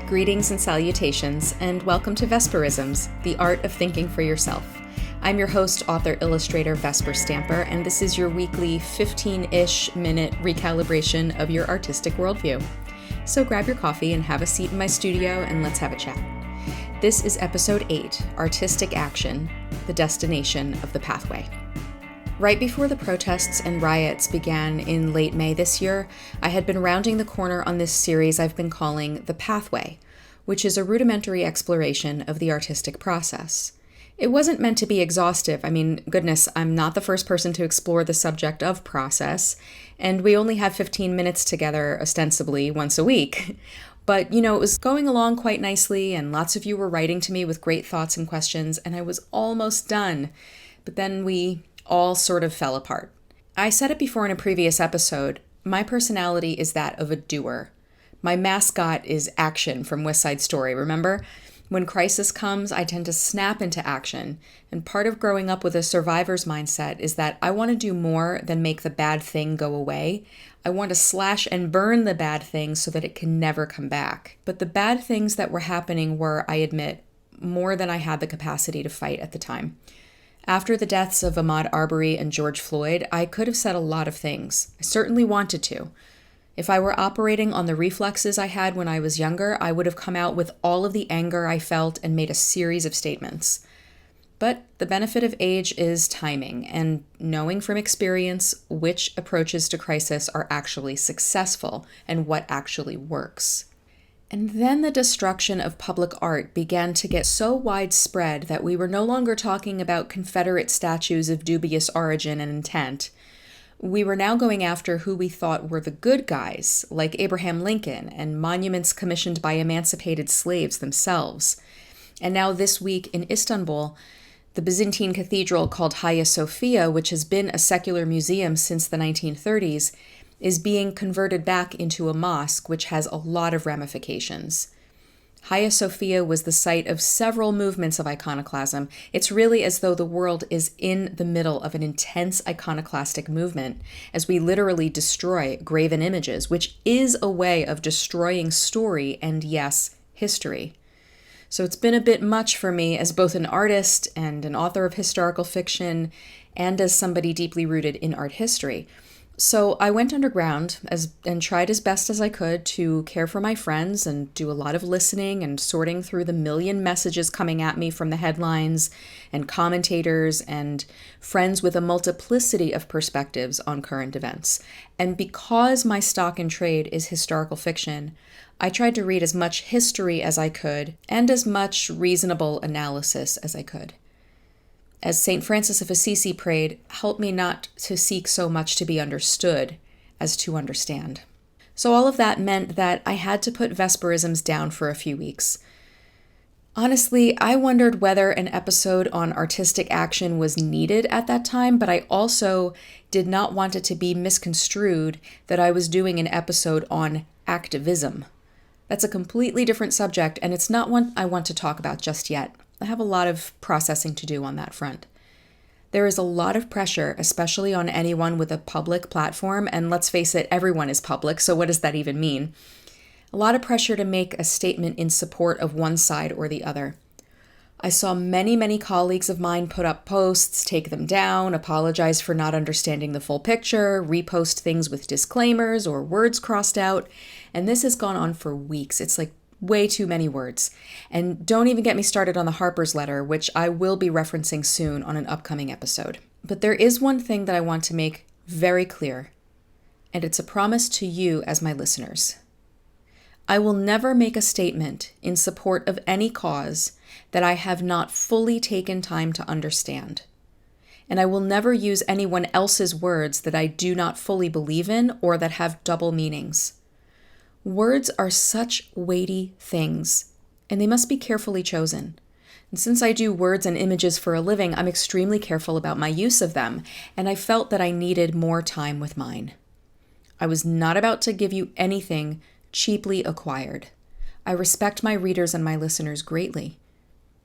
Greetings and salutations, and welcome to Vesperisms, the art of thinking for yourself. I'm your host, author-illustrator Vesper Stamper, and this is your weekly 15-ish minute recalibration of your artistic worldview. So grab your coffee and have a seat in my studio, and let's have a chat. This is episode 8, Artistic Action, the Destination of the Pathway. Right before the protests and riots began in late May this year, I had been rounding the corner on this series I've been calling The Pathway, which is a rudimentary exploration of the artistic process. It wasn't meant to be exhaustive. I mean, goodness, I'm not the first person to explore the subject of process, and we only have 15 minutes together, ostensibly, once a week. But, it was going along quite nicely, and lots of you were writing to me with great thoughts and questions, and I was almost done. But then we all sort of fell apart. I said it before in a previous episode, my personality is that of a doer. My mascot is action from West Side Story, remember? When crisis comes, I tend to snap into action, and part of growing up with a survivor's mindset is that I want to do more than make the bad thing go away. I want to slash and burn the bad thing so that it can never come back. But the bad things that were happening were, I admit, more than I had the capacity to fight at the time. After the deaths of Ahmaud Arbery and George Floyd, I could have said a lot of things. I certainly wanted to. If I were operating on the reflexes I had when I was younger, I would have come out with all of the anger I felt and made a series of statements. But the benefit of age is timing and knowing from experience which approaches to crisis are actually successful and what actually works. And then the destruction of public art began to get so widespread that we were no longer talking about Confederate statues of dubious origin and intent. We were now going after who we thought were the good guys, like Abraham Lincoln, and monuments commissioned by emancipated slaves themselves. And now this week in Istanbul, the Byzantine cathedral called Hagia Sophia, which has been a secular museum since the 1930s, is being converted back into a mosque, which has a lot of ramifications. Hagia Sophia was the site of several movements of iconoclasm. It's really as though the world is in the middle of an intense iconoclastic movement, as we literally destroy graven images, which is a way of destroying story and, yes, history. So it's been a bit much for me as both an artist and an author of historical fiction, and as somebody deeply rooted in art history. So I went underground and tried as best as I could to care for my friends and do a lot of listening and sorting through the million messages coming at me from the headlines and commentators and friends with a multiplicity of perspectives on current events. And because my stock in trade is historical fiction, I tried to read as much history as I could and as much reasonable analysis as I could. As St. Francis of Assisi prayed, help me not to seek so much to be understood as to understand. So all of that meant that I had to put Vesperisms down for a few weeks. Honestly, I wondered whether an episode on artistic action was needed at that time, but I also did not want it to be misconstrued that I was doing an episode on activism. That's a completely different subject, and it's not one I want to talk about just yet. I have a lot of processing to do on that front. There is a lot of pressure, especially on anyone with a public platform, and let's face it, everyone is public, so what does that even mean? A lot of pressure to make a statement in support of one side or the other. I saw many colleagues of mine put up posts, take them down, apologize for not understanding the full picture, repost things with disclaimers or words crossed out, and this has gone on for weeks. It's like way too many words. And don't even get me started on the Harper's letter, which I will be referencing soon on an upcoming episode. But there is one thing that I want to make very clear, and it's a promise to you as my listeners. I will never make a statement in support of any cause that I have not fully taken time to understand. And I will never use anyone else's words that I do not fully believe in or that have double meanings. Words are such weighty things, and they must be carefully chosen. And since I do words and images for a living, I'm extremely careful about my use of them, and I felt that I needed more time with mine. I was not about to give you anything cheaply acquired. I respect my readers and my listeners greatly.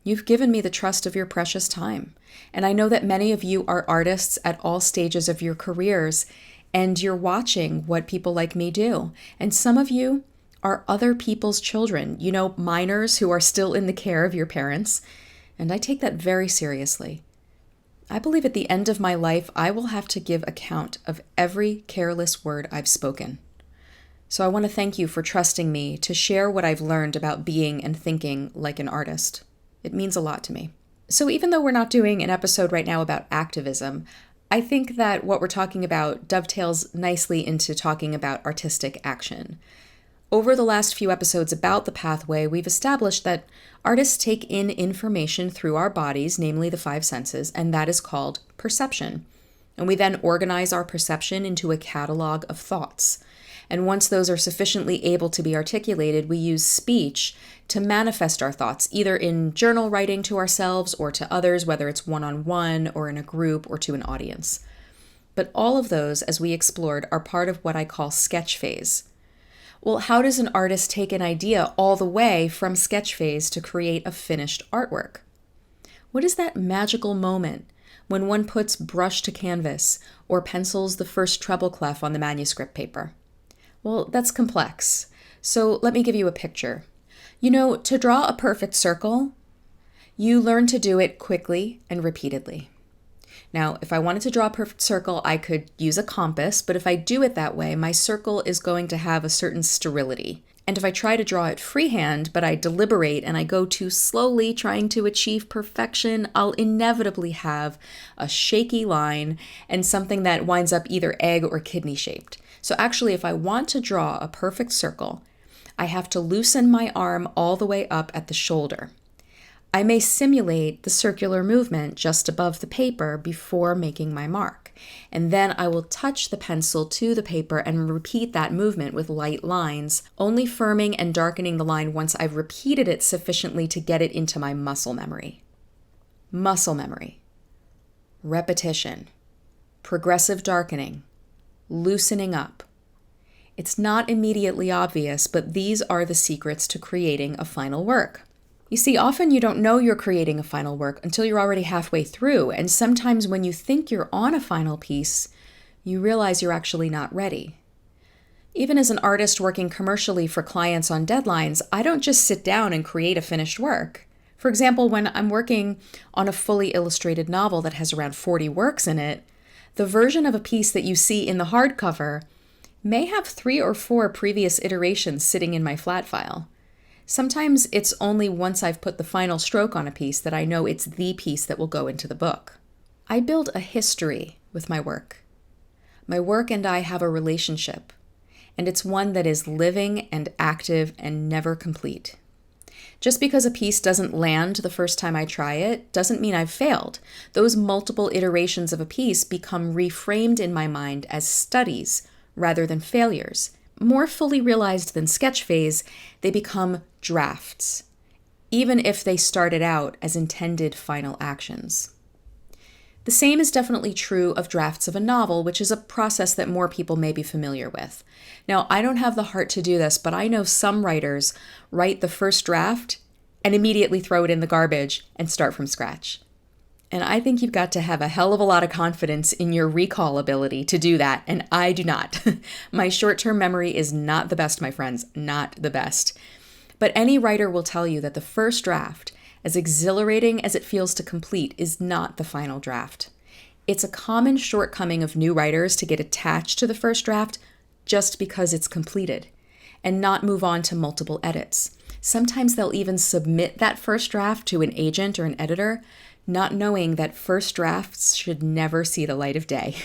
You've given me the trust of your precious time, and I know that many of you are artists at all stages of your careers, and you're watching what people like me do. And some of you are other people's children, minors who are still in the care of your parents, and I take that very seriously. I believe at the end of my life, I will have to give account of every careless word I've spoken. So I want to thank you for trusting me to share what I've learned about being and thinking like an artist. It means a lot to me. So even though we're not doing an episode right now about activism, I think that what we're talking about dovetails nicely into talking about artistic action. Over the last few episodes about the pathway, we've established that artists take in information through our bodies, namely the five senses, and that is called perception. And we then organize our perception into a catalog of thoughts. And once those are sufficiently able to be articulated, we use speech to manifest our thoughts, either in journal writing to ourselves or to others, whether it's one-on-one or in a group or to an audience. But all of those, as we explored, are part of what I call sketch phase. Well, how does an artist take an idea all the way from sketch phase to create a finished artwork? What is that magical moment when one puts brush to canvas or pencils the first treble clef on the manuscript paper? Well, that's complex. So let me give you a picture. To draw a perfect circle, you learn to do it quickly and repeatedly. Now, if I wanted to draw a perfect circle, I could use a compass, but if I do it that way, my circle is going to have a certain sterility. And if I try to draw it freehand, but I deliberate and I go too slowly trying to achieve perfection, I'll inevitably have a shaky line and something that winds up either egg or kidney shaped. So actually, if I want to draw a perfect circle, I have to loosen my arm all the way up at the shoulder. I may simulate the circular movement just above the paper before making my mark, and then I will touch the pencil to the paper and repeat that movement with light lines, only firming and darkening the line once I've repeated it sufficiently to get it into my muscle memory. Muscle memory, repetition, progressive darkening, loosening up. It's not immediately obvious, but these are the secrets to creating a final work. You see, often you don't know you're creating a final work until you're already halfway through, and sometimes when you think you're on a final piece, you realize you're actually not ready. Even as an artist working commercially for clients on deadlines, I don't just sit down and create a finished work. For example, when I'm working on a fully illustrated novel that has around 40 works in it, the version of a piece that you see in the hardcover may have 3 or 4 previous iterations sitting in my flat file. Sometimes it's only once I've put the final stroke on a piece that I know it's the piece that will go into the book. I build a history with my work. My work and I have a relationship, and it's one that is living and active and never complete. Just because a piece doesn't land the first time I try it doesn't mean I've failed. Those multiple iterations of a piece become reframed in my mind as studies rather than failures. More fully realized than sketch phase, they become drafts, even if they started out as intended final actions. The same is definitely true of drafts of a novel, which is a process that more people may be familiar with. Now, I don't have the heart to do this, but I know some writers write the first draft and immediately throw it in the garbage and start from scratch. And I think you've got to have a hell of a lot of confidence in your recall ability to do that, and I do not. My short-term memory is not the best, my friends, not the best. But any writer will tell you that the first draft, as exhilarating as it feels to complete, is not the final draft. It's a common shortcoming of new writers to get attached to the first draft just because it's completed and not move on to multiple edits. Sometimes they'll even submit that first draft to an agent or an editor, not knowing that first drafts should never see the light of day.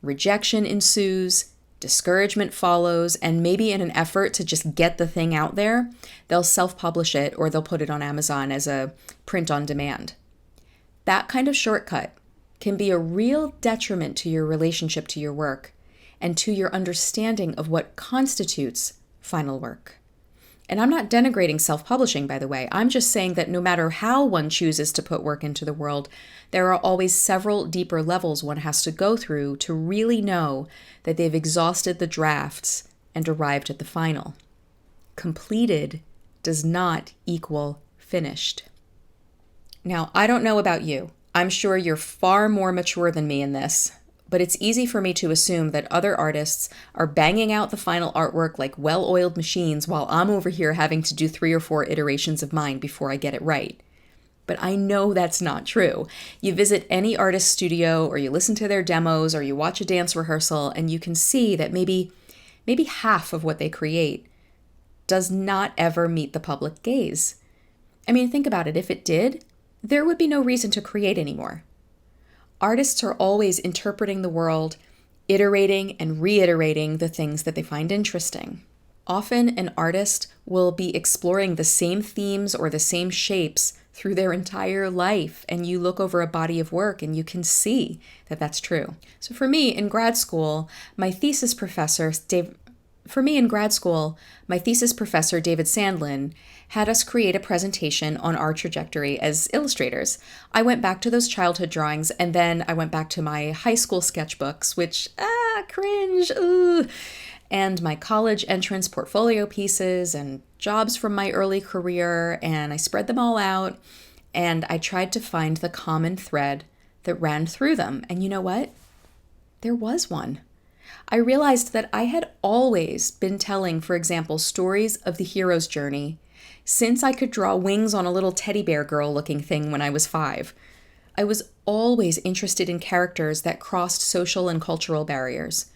Rejection ensues, discouragement follows, and maybe in an effort to just get the thing out there, they'll self-publish it or they'll put it on Amazon as a print on demand. That kind of shortcut can be a real detriment to your relationship to your work and to your understanding of what constitutes final work. And I'm not denigrating self-publishing, by the way. I'm just saying that no matter how one chooses to put work into the world, there are always several deeper levels one has to go through to really know that they've exhausted the drafts and arrived at the final. Completed does not equal finished. Now, I don't know about you. I'm sure you're far more mature than me in this. But it's easy for me to assume that other artists are banging out the final artwork like well-oiled machines while I'm over here having to do 3 or 4 iterations of mine before I get it right. But I know that's not true. You visit any artist studio or you listen to their demos or you watch a dance rehearsal and you can see that maybe half of what they create does not ever meet the public gaze. I mean, think about it. If it did, there would be no reason to create anymore. Artists are always interpreting the world, iterating and reiterating the things that they find interesting. Often an artist will be exploring the same themes or the same shapes through their entire life, and you look over a body of work and you can see that that's true. So for me in grad school, my thesis professor, David Sandlin, had us create a presentation on our trajectory as illustrators. I went back to those childhood drawings, and then I went back to my high school sketchbooks, which, cringe, ooh, and my college entrance portfolio pieces and jobs from my early career, and I spread them all out, and I tried to find the common thread that ran through them. And you know what? There was one. I realized that I had always been telling, for example, stories of the hero's journey since I could draw wings on a little teddy bear girl looking thing when I was 5. I was always interested in characters that crossed social and cultural barriers.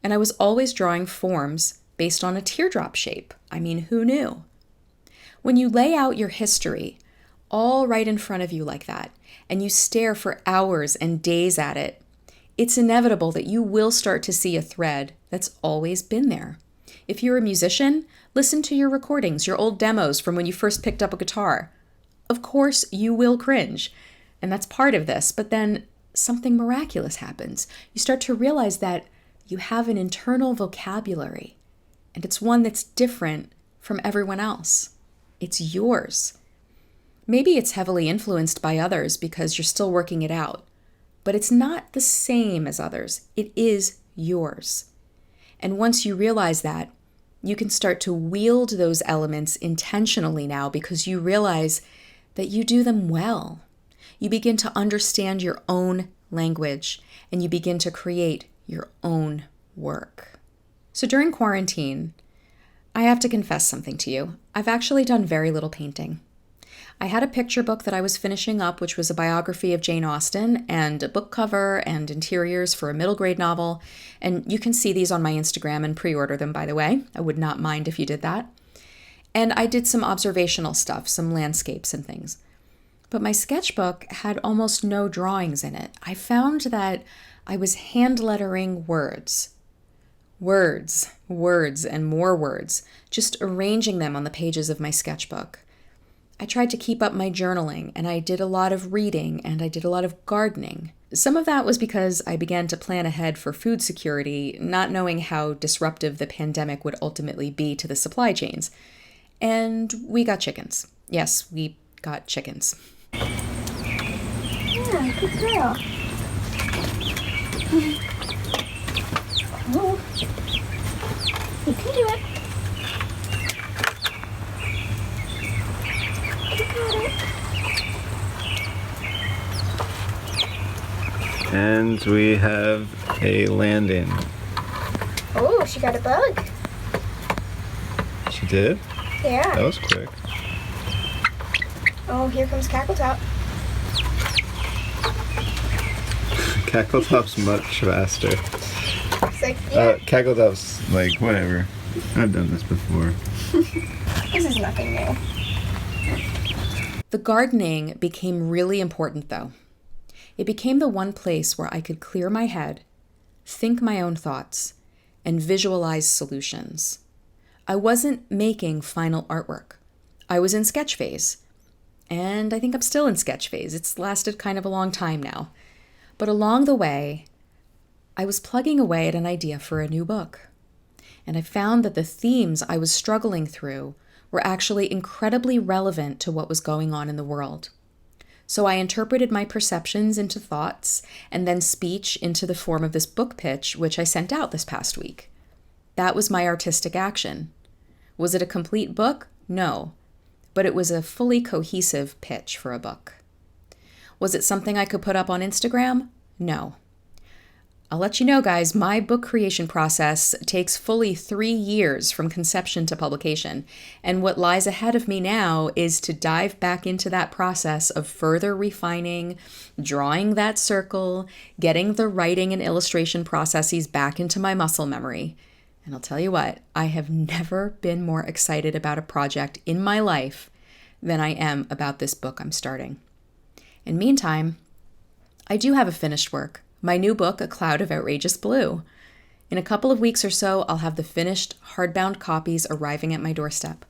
And I was always drawing forms based on a teardrop shape. I mean, who knew? When you lay out your history all right in front of you like that, and you stare for hours and days at it, it's inevitable that you will start to see a thread that's always been there. If you're a musician, listen to your recordings, your old demos from when you first picked up a guitar. Of course, you will cringe, and that's part of this, but then something miraculous happens. You start to realize that you have an internal vocabulary, and it's one that's different from everyone else. It's yours. Maybe it's heavily influenced by others because you're still working it out, but it's not the same as others. It is yours. And once you realize that, you can start to wield those elements intentionally now because you realize that you do them well. You begin to understand your own language, and you begin to create your own work. So during quarantine, I have to confess something to you. I've actually done very little painting. I had a picture book that I was finishing up, which was a biography of Jane Austen, and a book cover and interiors for a middle grade novel. And you can see these on my Instagram and pre-order them, by the way. I would not mind if you did that. And I did some observational stuff, some landscapes and things. But my sketchbook had almost no drawings in it. I found that I was hand lettering words, and more words, just arranging them on the pages of my sketchbook. I tried to keep up my journaling, and I did a lot of reading, and I did a lot of gardening. Some of that was because I began to plan ahead for food security, not knowing how disruptive the pandemic would ultimately be to the supply chains. And we got chickens. Yes, we got chickens. Yeah, good girl. Oh, you can do it. You got it. And we have a landing. Oh, she got a bug. She did? Yeah. That was quick. Oh, here comes Cackletop. Cackletop's much faster. It's like, yeah, Cackletop's like, whatever. I've done this before. this is nothing new. The gardening became really important, though. It became the one place where I could clear my head, think my own thoughts, and visualize solutions. I wasn't making final artwork. I was in sketch phase. And I think I'm still in sketch phase. It's lasted kind of a long time now. But along the way, I was plugging away at an idea for a new book. And I found that the themes I was struggling through were actually incredibly relevant to what was going on in the world. So I interpreted my perceptions into thoughts and then speech into the form of this book pitch, which I sent out this past week. That was my artistic action. Was it a complete book? No. But it was a fully cohesive pitch for a book. Was it something I could put up on Instagram? No. I'll let you know, guys, my book creation process takes fully 3 years from conception to publication. And what lies ahead of me now is to dive back into that process of further refining, drawing that circle, getting the writing and illustration processes back into my muscle memory. And I'll tell you what, I have never been more excited about a project in my life than I am about this book I'm starting. And meantime, I do have a finished work. My new book, A Cloud of Outrageous Blue. In a couple of weeks or so, I'll have the finished hardbound copies arriving at my doorstep.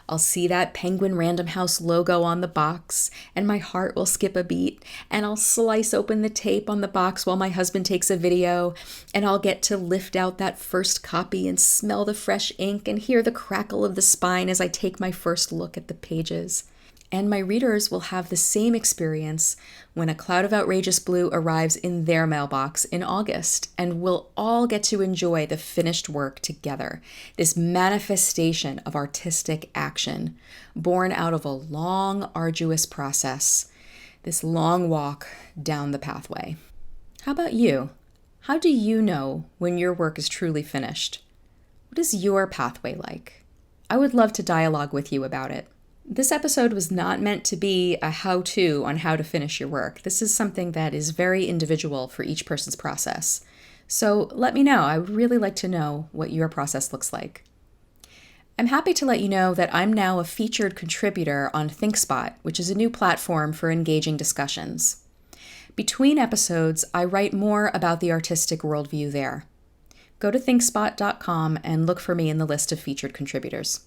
I'll see that Penguin Random House logo on the box, and my heart will skip a beat, and I'll slice open the tape on the box while my husband takes a video, and I'll get to lift out that first copy and smell the fresh ink and hear the crackle of the spine as I take my first look at the pages. And my readers will have the same experience when A Cloud of Outrageous Blue arrives in their mailbox in August, and we'll all get to enjoy the finished work together, this manifestation of artistic action, born out of a long, arduous process, this long walk down the pathway. How about you? How do you know when your work is truly finished? What is your pathway like? I would love to dialogue with you about it. This episode was not meant to be a how-to on how to finish your work. This is something that is very individual for each person's process. So let me know. I would really like to know what your process looks like. I'm happy to let you know that I'm now a featured contributor on ThinkSpot, which is a new platform for engaging discussions. Between episodes, I write more about the artistic worldview there. Go to thinkspot.com and look for me in the list of featured contributors.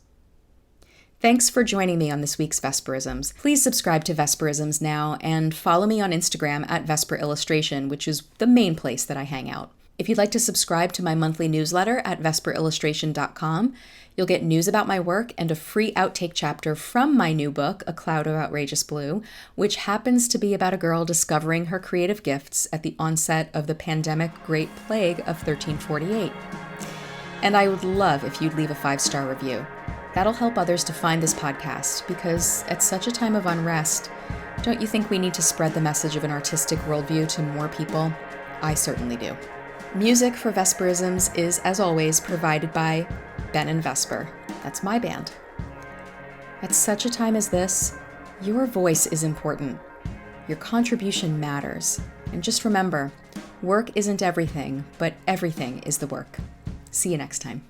Thanks for joining me on this week's Vesperisms. Please subscribe to Vesperisms now and follow me on Instagram at Vesper-illustration, which is the main place that I hang out. If you'd like to subscribe to my monthly newsletter at vesperillustration.com, you'll get news about my work and a free outtake chapter from my new book, A Cloud of Outrageous Blue, which happens to be about a girl discovering her creative gifts at the onset of the pandemic Great Plague of 1348. And I would love if you'd leave a 5-star review. That'll help others to find this podcast, because at such a time of unrest, don't you think we need to spread the message of an artistic worldview to more people? I certainly do. Music for Vesperisms is, as always, provided by Ben Vesper. That's my band. At such a time as this, your voice is important. Your contribution matters. And just remember, work isn't everything, but everything is the work. See you next time.